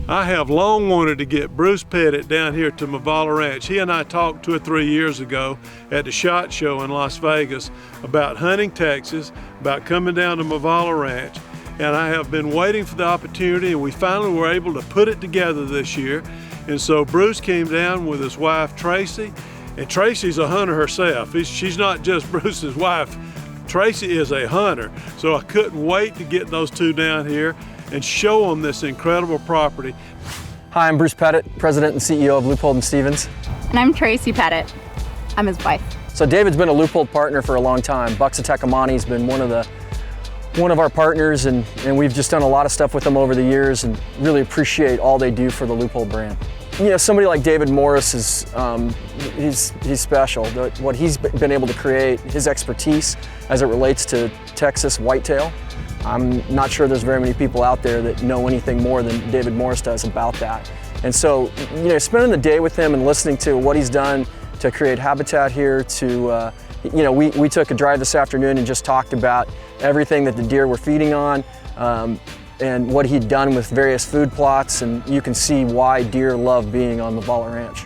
I have long wanted to get Bruce Pettit down here to Mavala Ranch. He and I talked 2 or 3 years ago at the SHOT Show in Las Vegas about hunting Texas, about coming down to Mavala Ranch. And I have been waiting for the opportunity, and we finally were able to put it together this year. And so Bruce came down with his wife, Tracy, and Tracy's a hunter herself. She's not just Bruce's wife. Tracy is a hunter. So I couldn't wait to get those two down here and show them this incredible property. Hi, I'm Bruce Pettit, President and CEO of Leupold and Stevens. And I'm Tracy Pettit. I'm his wife. So David's been a Leupold partner for a long time. Bucks of Tecomani's been one of our partners, and we've just done a lot of stuff with them over the years and really appreciate all they do for the Leupold brand. You know, somebody like David Morris is, he's special. What he's been able to create, his expertise as it relates to Texas whitetail, I'm not sure there's very many people out there that know anything more than David Morris does about that. And so, you know, spending the day with him and listening to what he's done to create habitat here, to, you know, we took a drive this afternoon and just talked about everything that the deer were feeding on, and what he'd done with various food plots, and you can see why deer love being on Mavala Ranch.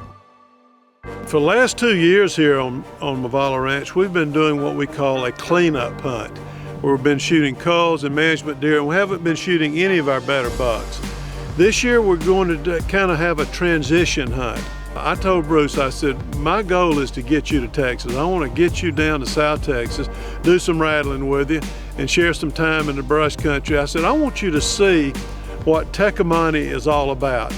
For the last 2 years here on Mavala Ranch, we've been doing what we call a cleanup hunt. We've been shooting culls and management deer, and we haven't been shooting any of our better bucks. This year we're going to kind of have a transition hunt. I told Bruce, I said, my goal is to get you to Texas. I want to get you down to South Texas, do some rattling with you, and share some time in the brush country. I said, I want you to see what Tecomani is all about.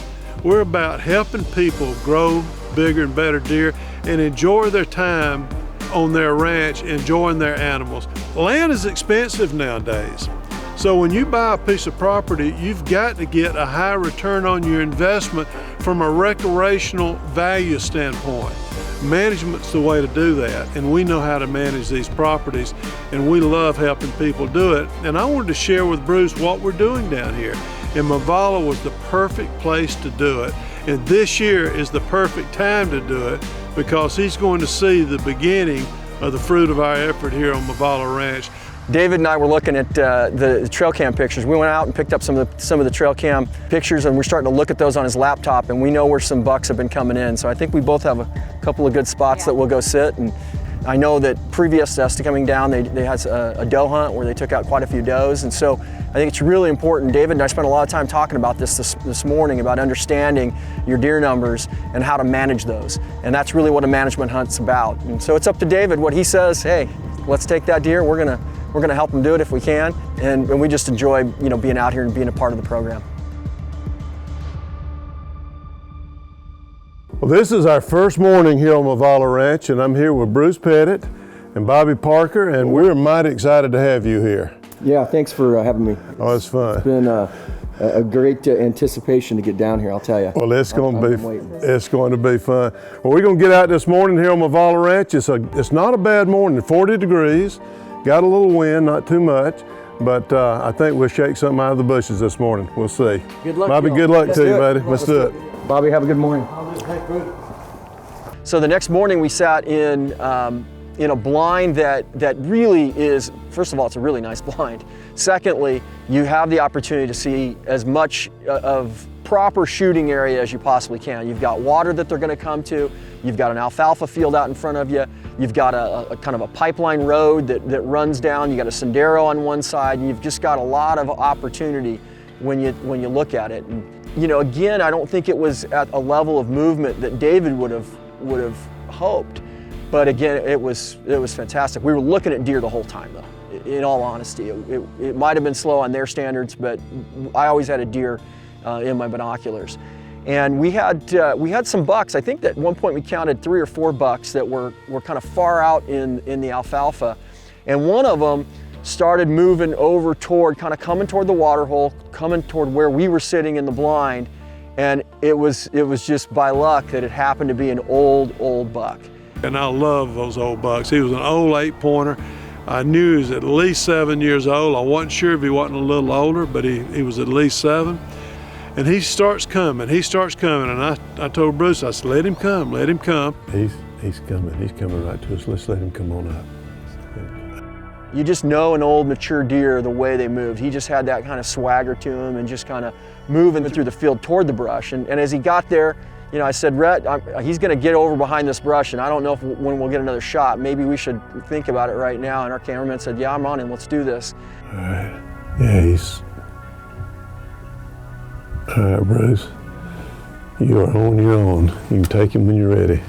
We're about helping people grow bigger and better deer and enjoy their time on their ranch, enjoying their animals. Land is expensive nowadays. So when you buy a piece of property, you've got to get a high return on your investment from a recreational value standpoint. Management's the way to do that, and we know how to manage these properties, and we love helping people do it. And I wanted to share with Bruce what we're doing down here. And Mavala was the perfect place to do it. And this year is the perfect time to do it because he's going to see the beginning of the fruit of our effort here on Mavala Ranch. David and I were looking at the trail cam pictures. We went out and picked up some of the trail cam pictures, and we're starting to look at those on his laptop, and we know where some bucks have been coming in. So I think we both have a couple of good spots that we'll go sit. And I know that previous to us coming down, they had a doe hunt where they took out quite a few does. And so I think it's really important. David and I spent a lot of time talking about this morning, about understanding your deer numbers and how to manage those. And that's really what a management hunt's about. And so it's up to David. What he says, hey, let's take that deer. We're gonna help him do it if we can. And we just enjoy, you know, being out here and being a part of the program. Well, this is our first morning here on Mavala Ranch, and I'm here with Bruce Pettit and Bobby Parker, and we're mighty excited to have you here. Yeah, thanks for having me. Oh, it's fun. It's been a great anticipation to get down here, I'll tell you. Well, it's going to be fun. Well, we're going to get out this morning here on Mavala Ranch. It's not a bad morning, 40 degrees, got a little wind, not too much, but I think we'll shake something out of the bushes this morning. We'll see. Good luck, Bobby, good luck to you, buddy. Let's do it. Bobby, have a good morning. So the next morning we sat in a blind that really is, first of all, it's a really nice blind. Secondly, you have the opportunity to see as much of proper shooting area as you possibly can. You've got water that they're going to come to. You've got an alfalfa field out in front of you. You've got a kind of a pipeline road that runs down. You got a sendero on one side. And you've just got a lot of opportunity when you look at it. And, you know, again, I don't think it was at a level of movement that David would have hoped, but again, it was fantastic. We were looking at deer the whole time, though. In all honesty, it might have been slow on their standards, but I always had a deer in my binoculars. And we had some bucks. I think that at one point we counted 3 or 4 bucks that were kind of far out in the alfalfa, and one of them started moving over toward, kind of coming toward the water hole, coming toward where we were sitting in the blind, and it was just by luck that it happened to be an old buck. And I love those old bucks. He was an old 8-pointer. I knew he was at least 7 years old. I wasn't sure if he wasn't a little older, but he was at least 7. And he starts coming, and I told Bruce, I said, let him come. He's coming right to us. Let's let him come on up. You just know an old mature deer the way they moved. He just had that kind of swagger to him and just kind of moving through the field toward the brush. And as he got there, you know, I said, Rhett, he's going to get over behind this brush, and I don't know when we'll get another shot. Maybe we should think about it right now. And our cameraman said, yeah, I'm on him. Let's do this. All right. Yeah, he's... All right, Bruce. You are on your own. You can take him when you're ready.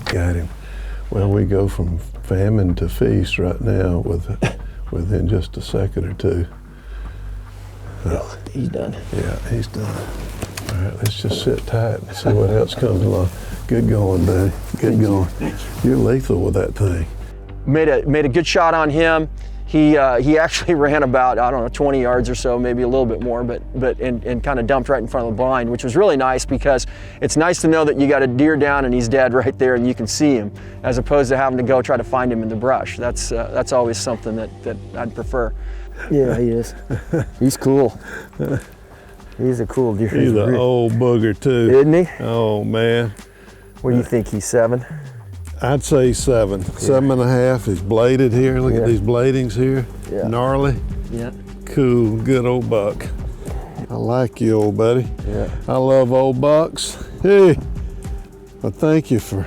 Got him. Well, we go from famine to feast right now within just a second or two. He's done. Yeah, he's done. All right, let's just sit tight and see what else comes along. Good going, buddy. Good going. You're lethal with that thing. Made a good shot on him. He actually ran about, I don't know, 20 yards or so, maybe a little bit more, and kind of dumped right in front of the blind, which was really nice because it's nice to know that you got a deer down and he's dead right there and you can see him, as opposed to having to go try to find him in the brush. That's always something that I'd prefer. Yeah, he is. He's cool. He's a cool deer. He's an old booger too. Isn't he? Oh man. What do you think, he's 7? I'd say 7. 7.5. He's bladed here. Look at these bladings here. Yeah. Gnarly. Yeah. Cool, good old buck. I like you, old buddy. Yeah. I love old bucks. Hey, well, thank you for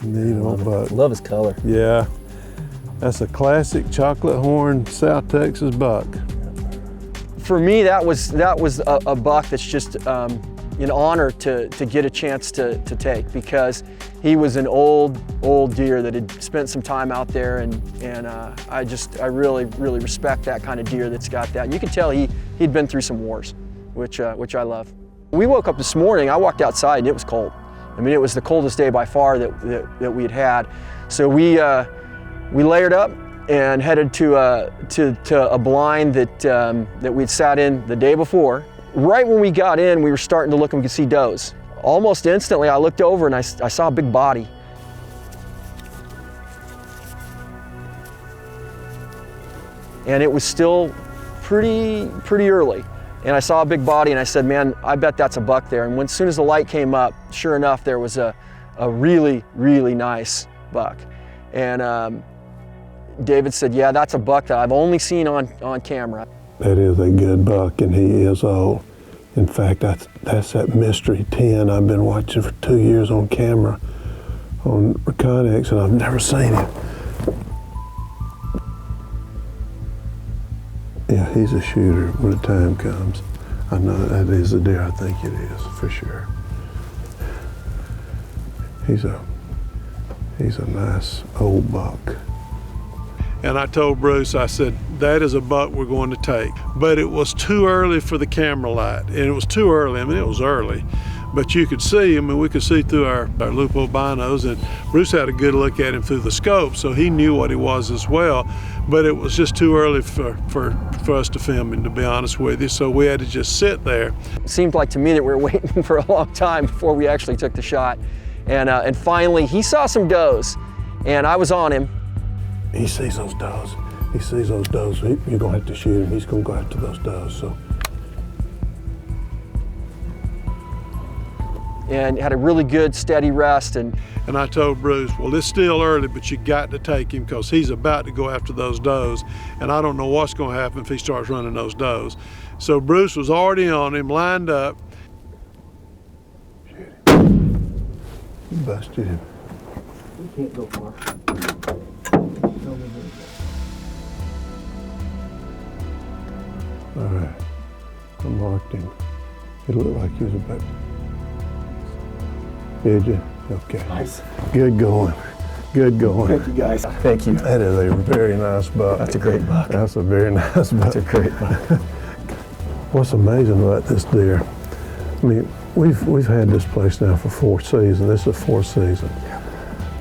neat old buck. Love his color. Yeah, that's a classic chocolate horn South Texas buck. For me, that was a buck that's just an honor to get a chance to take, because he was an old deer that had spent some time out there, and I really respect that kind of deer that's got that. And you can tell he'd been through some wars, which I love. We woke up this morning, I walked outside and it was cold. I mean, it was the coldest day by far that we had. So we layered up and headed to a blind that we'd sat in the day before. Right when we got in, we were starting to look and we could see does. Almost instantly, I looked over and I saw a big body. And it was still pretty early. And I saw a big body and I said, man, I bet that's a buck there. And as soon as the light came up, sure enough, there was a really nice buck. And David said, yeah, that's a buck that I've only seen on camera. That is a good buck, and he is old. In fact, that's that mystery 10 I've been watching for 2 years on camera on Connex, and I've never seen him. Yeah, he's a shooter when the time comes. I know that is the deer I think it is, for sure. He's a nice old buck. And I told Bruce, I said, that is a buck we're going to take. But it was too early for the camera light. And it was too early. I mean, it was early. But you could see, I mean, we could see through our Leupold binos, and Bruce had a good look at him through the scope, so he knew what he was as well. But it was just too early for us to film him, to be honest with you. So we had to just sit there. It seemed like to me that we were waiting for a long time before we actually took the shot. And finally, he saw some does, and I was on him. He sees those does. He sees those does. You're going to have to shoot him. He's going to go after those does. So. And had a really good, steady rest. And I told Bruce, well, it's still early, but you got to take him because he's about to go after those does. And I don't know what's going to happen if he starts running those does. So Bruce was already on him, lined up. Shoot him. You busted him. You can't go far. All right, I marked him. It looked like he was about. Did you? Okay. Nice. Good going. Good going. Thank you, guys. Thank you. That is a very nice buck. That's a great buck. That's a very nice buck. That's a great buck. What's amazing about this deer, I mean, we've had this place now for 4 seasons. This is the 4th season. Yeah.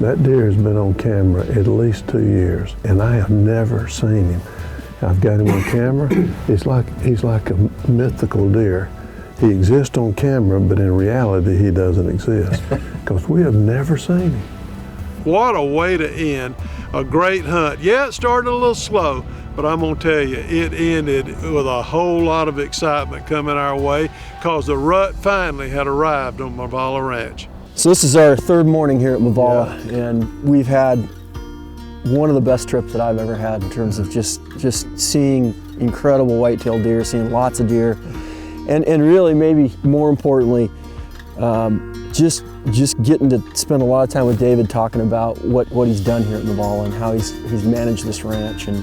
That deer has been on camera at least 2 years, and I have never seen him. I've got him on camera. He's like a mythical deer. He exists on camera, but in reality, he doesn't exist because we have never seen him. What a way to end a great hunt. Yeah, it started a little slow, but I'm gonna tell you, it ended with a whole lot of excitement coming our way because the rut finally had arrived on Mavala Ranch. So this is our third morning here at Mavala, and we've had one of the best trips that I've ever had in terms of just seeing incredible whitetail deer, seeing lots of deer, and really maybe more importantly, just getting to spend a lot of time with David talking about what he's done here at Mavala and how he's managed this ranch and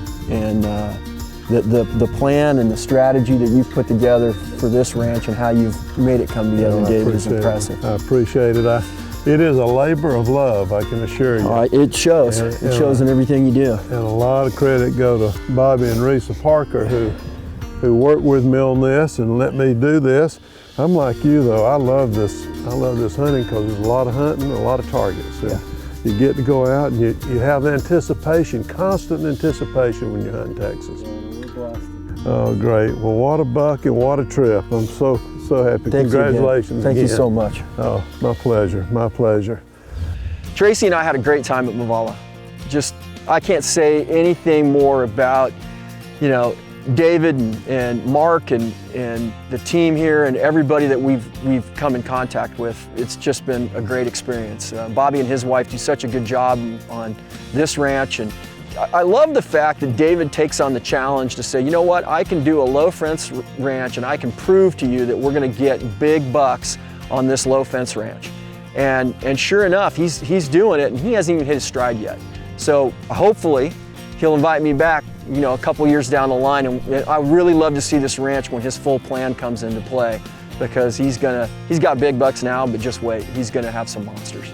the plan and the strategy that you've put together for this ranch and how you've made it come together, David, is impressive. I appreciate it. It is a labor of love, I can assure you. It shows. It shows in everything you do. And a lot of credit go to Bobby and Risa Parker who worked with me on this and let me do this. I'm like you though, I love this hunting because there's a lot of hunting, a lot of targets. And you get to go out and you have anticipation, constant anticipation when you hunt in Texas. Oh, great. Well, what a buck and what a trip. I'm so happy. Congratulations. Thank you so much. Oh, my pleasure, my pleasure. Tracy and I had a great time at Mavala. I can't say anything more about, David and Mark and the team here and everybody that we've come in contact with. It's just been a great experience. Bobby and his wife do such a good job on this ranch, and I love the fact that David takes on the challenge to say, you know what, I can do a low fence ranch and I can prove to you that we're going to get big bucks on this low fence ranch. And sure enough, he's doing it, and he hasn't even hit his stride yet. So hopefully he'll invite me back, a couple years down the line, and I really love to see this ranch when his full plan comes into play, because he's got big bucks now, but just wait, he's gonna have some monsters.